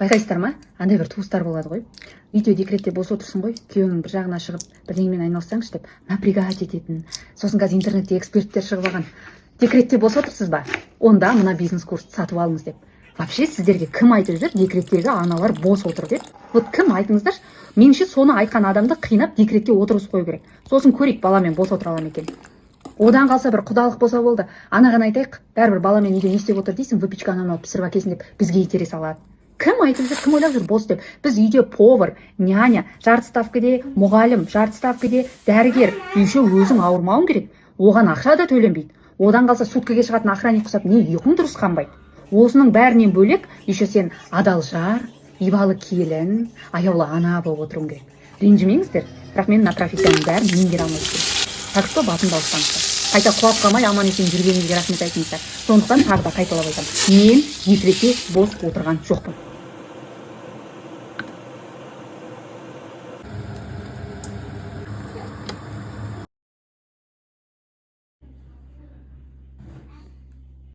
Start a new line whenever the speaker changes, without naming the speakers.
Байқайсыздар ма? Андай бір туыстар болады ғой. Үйде декретте бос отырсың ғой, күйеуің бір жағына шығып, бірдеңемен айналыссаңшы деп напрягать ететін. Сосын қазір интернетте эксперттер шығып алған. Декретте бос отырсыз ба? Онда мына бизнес курсты сатып алыңыз деп. Вообще сіздерге кім айтып жүр декреттегі аналар бос отыр деп? Вот кім айтыңыздаршы? Меніңше соны айтқан адамды қинап декретке отырғызып қою керек. Сосын көрейік баламен бос отыра ала ма екен. Одан қалса бір құдалық болса болды. Анаған айтайық, бәрібір баламен үйде не істеп отыр дейсің, выпечканы анау пісіріп әкелсін деп бізге итере салады. Кім айтып жүр, кім ойлап жүр бос деп? Біз үйде повар, няня, жарты ставкіде мұғалім, жарты ставкіде дәрігер, үйше өзің ауырмауың керек. Оған ақша да төленбейді. Одан қалса суткаге шығатын охранник құсап, не ұйқың дұрыс қанбайды. Осының бәрінен бөлек, еще сен адал жар, ибалы келін, аяулы ана болып отыруың керек. Ренжімеңіздер, бірақ мен мына профессияның бәрін меңгере алмайсың. Так что басымды ауыртпаңыздар. Қайта құлап қалмай аман есен жүргеніңізге рахмет айтыңыздар. Сондықтан тағы да қайталап айтамын. Мен декретте бос отырған жоқпын.